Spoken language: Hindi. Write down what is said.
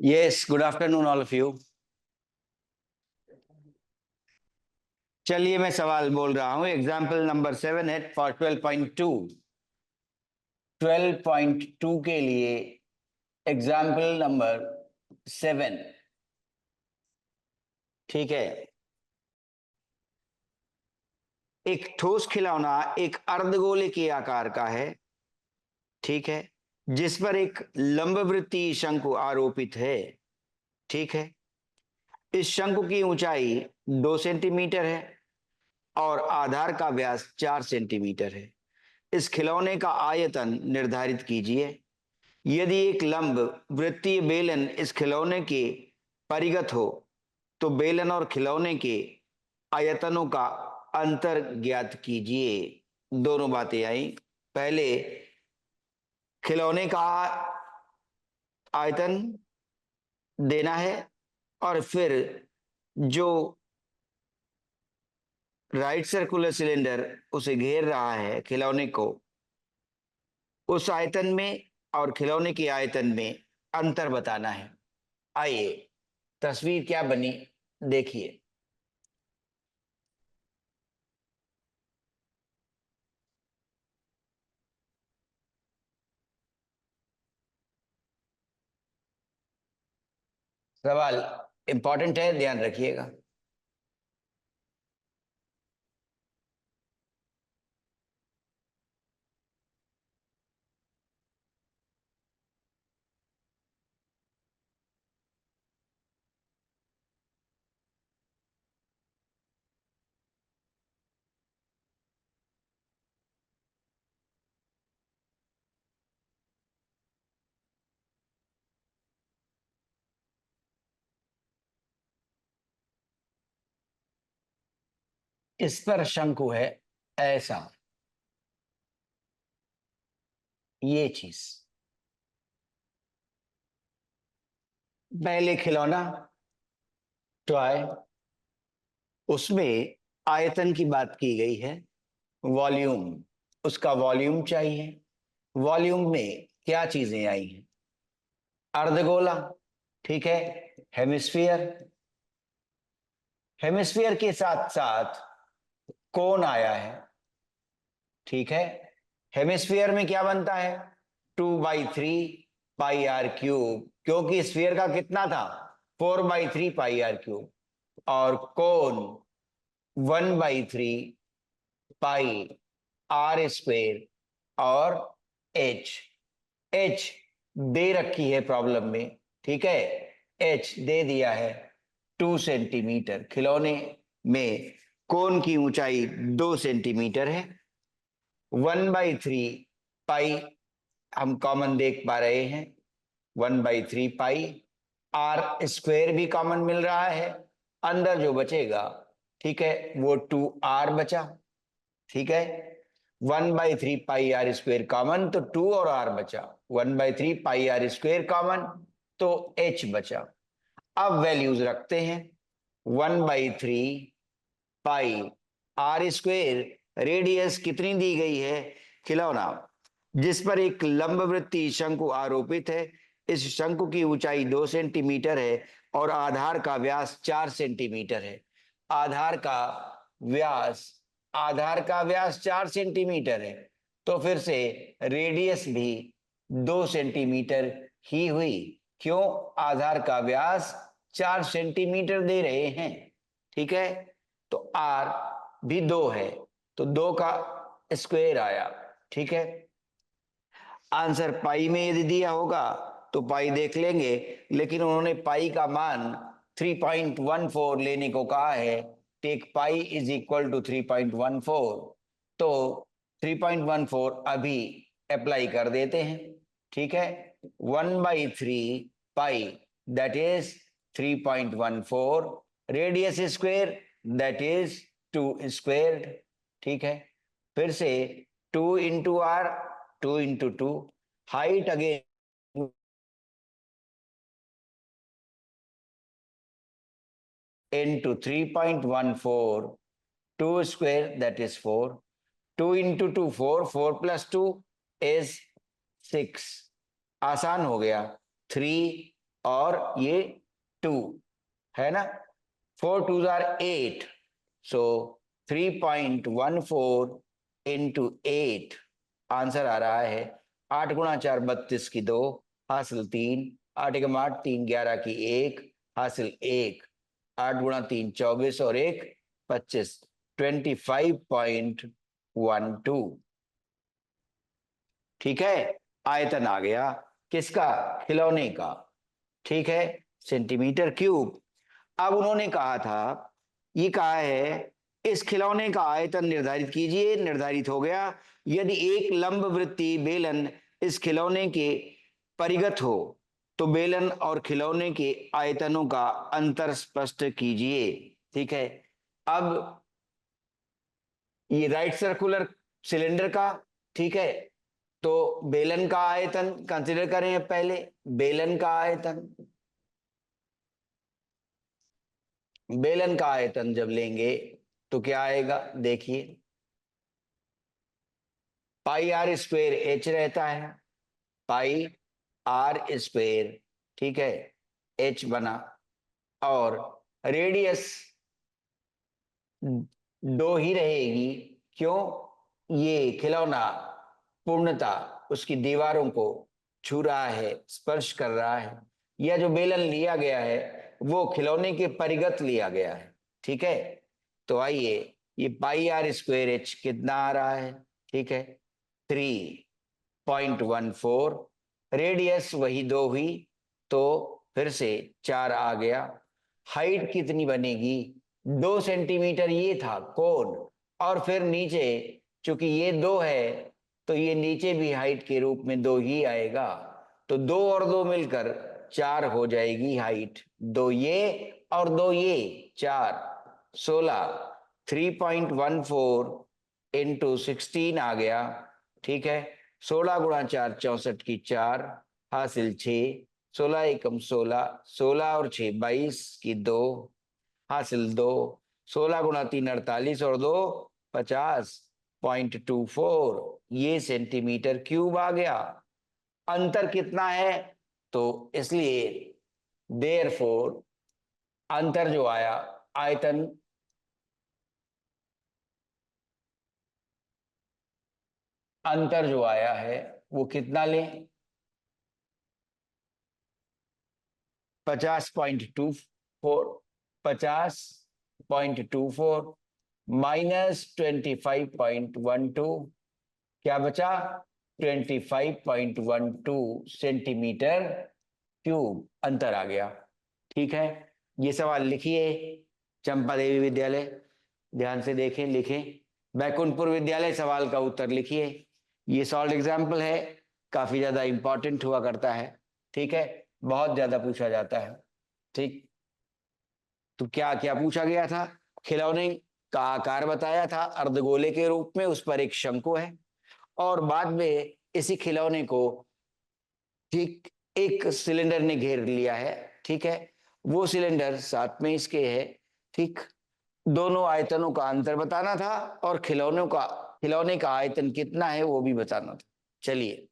Yes, good afternoon all of you. चलिए मैं सवाल बोल रहा हूं. एग्जाम्पल नंबर 7 है फॉर 12.2. 12.2 के लिए एग्जाम्पल नंबर 7. ठीक है. एक ठोस खिलौना एक अर्धगोले के आकार का है. ठीक है. जिस पर एक लंबवृत्तीय शंकु आरोपित है. ठीक है. इस शंकु की ऊंचाई 2 सेंटीमीटर है और आधार का व्यास 4 सेंटीमीटर है. इस खिलौने का आयतन निर्धारित कीजिए. यदि एक लंब वृत्तीय बेलन इस खिलौने के परिगत हो तो बेलन और खिलौने के आयतनों का अंतर ज्ञात कीजिए. दोनों बातें आई. पहले खिलौने का आयतन देना है और फिर जो राइट सर्कुलर सिलेंडर उसे घेर रहा है खिलौने को, उस आयतन में और खिलौने के आयतन में अंतर बताना है. आइए तस्वीर क्या बनी देखिए. सवाल इंपॉर्टेंट है, ध्यान रखिएगा. इस पर शंकु है ऐसा, ये चीज. पहले खिलौना टॉय, उसमें आयतन की बात की गई है. वॉल्यूम, उसका वॉल्यूम चाहिए. वॉल्यूम में क्या चीजें आई हैं? अर्धगोला. ठीक है. हेमिस्फीयर. हेमिस्फीयर के साथ साथ कोन आया है. ठीक है. हेमिस्फीयर में क्या बनता है? 2/3 पाई आर क्यूब, क्योंकि स्फीयर का कितना था? 4/3 पाई आर क्यूब. और कोन 1/3 पाई आर स्क्वेर. और एच, एच दे रखी है प्रॉब्लम में. ठीक है. एच दे दिया है 2 सेंटीमीटर. खिलौने में कोन की ऊंचाई 2 सेंटीमीटर है. 1/3 पाई हम कॉमन देख पा रहे हैं. 1/3 पाई आर स्क्वेर भी कॉमन मिल रहा है. अंदर जो बचेगा, ठीक है, वो 2r बचा. ठीक है. 1/3 पाई आर स्क्वेर कॉमन तो 2 और r बचा. 1/3 पाई आर स्क्वेर कॉमन तो h बचा. अब वैल्यूज रखते हैं. 1/3 पाई आर स्क्वेर, रेडियस कितनी दी गई है? खिलौना जिस पर एक लंबवृत्तीय शंकु आरोपित है. इस शंकु की ऊंचाई 2 सेंटीमीटर है और आधार का व्यास 4 सेंटीमीटर है. आधार का व्यास, आधार का व्यास 4 सेंटीमीटर है तो फिर से रेडियस भी 2 सेंटीमीटर ही हुई. क्यों? आधार का व्यास 4 सेंटीमीटर दे रहे हैं. ठीक है. तो r भी 2 है तो 2 का स्क्वायर आया. ठीक है. आंसर पाई में यदि दिया होगा तो पाई देख लेंगे, लेकिन उन्होंने पाई का मान 3.14 लेने को कहा है. Take pi is equal to 3.14. तो 3.14 अभी अप्लाई कर देते हैं. ठीक है. 1/3 pi that is 3.14. Radius square that is 2 squared. ठीक है. फिर से 2 into R, 2 into 2, height again into 3.14, 2 square that is 4, 2 into 2 4, 4 plus 2 is 6. आसान हो गया. 3 और ये 2 है ना, 4 2 आर 8, सो 3.14 इंटू 8 आंसर आ रहा है 8 गुणा 4 32 की 2 हासिल 3, 8 एकम 8 3 11 की 1 हासिल 1, 8 गुणा 3 24 और 1 25, 25.12। ठीक है, आयतन आ गया किसका, खिलौने का। ठीक है, सेंटीमीटर क्यूब। अब उन्होंने कहा था, ये कहा है इस खिलौने का आयतन निर्धारित कीजिए, निर्धारित हो गया। यदि एक लंब वृत्तीय बेलन इस खिलौने के परिगत हो तो बेलन और खिलौने के आयतनों का अंतर स्पष्ट कीजिए। ठीक है, अब ये राइट सर्कुलर सिलेंडर का, ठीक है, तो बेलन का आयतन कंसीडर करें। पहले बेलन का आयतन, बेलन का आयतन जब लेंगे तो क्या आएगा, देखिए पाई आर स्क्वेयर एच रहता है, पाई आर स्क्वेयर, ठीक है, एच बना, और रेडियस 2 ही रहेगी। क्यों, ये खिलौना पूर्णता उसकी दीवारों को छू रहा है, स्पर्श कर रहा है, या जो बेलन लिया गया है वो खिलौने के परिगत लिया गया है। ठीक है, तो आइए ये पाई आर स्क्वेयर एच कितना आ रहा है, ठीक है 3.14, रेडियस वही 2 हुई तो फिर से 4 आ गया। हाइट कितनी बनेगी, 2 सेंटीमीटर ये था कोण, और फिर नीचे चूंकि ये 2 है तो ये नीचे भी हाइट के रूप में 2 ही आएगा, तो 2 और 2 मिलकर 4 हो जाएगी हाइट, 2 ये और 2 ये 4, 16, 3.14 इंटू 16 आ गया। ठीक है, 16 गुणा 4 64 की 4 हासिल 6, 16 एकम 16, 16 और 6 22 की 2 हासिल 2, 16 गुणा 3 48 और 2 50.24, ये सेंटीमीटर क्यूब आ गया। अंतर कितना है, तो इसलिए देयरफॉर अंतर जो आया, आयतन अंतर जो आया है वो कितना लें, 50.24, 50.24 -25.12, क्या बचा 25.12 सेंटीमीटर क्यूब अंतर आ गया। ठीक है, ये सवाल लिखिए, चंपा देवी विद्यालय, ध्यान से देखें, लिखें, बैकुंठपुर विद्यालय सवाल का उत्तर लिखिए। ये सॉल्व एग्जाम्पल है, काफी ज्यादा इंपॉर्टेंट हुआ करता है। ठीक है, बहुत ज्यादा पूछा जाता है। ठीक, तो क्या क्या पूछा गया था, खिलौने का आकार बताया था अर्धगोले के रूप में, उस पर एक शंकु है, और बाद में इसी खिलौने को ठीक एक सिलेंडर ने घेर लिया है। ठीक है, वो सिलेंडर साथ में इसके है। ठीक, दोनों आयतनों का अंतर बताना था और खिलौने का आयतन कितना है वो भी बताना था। चलिए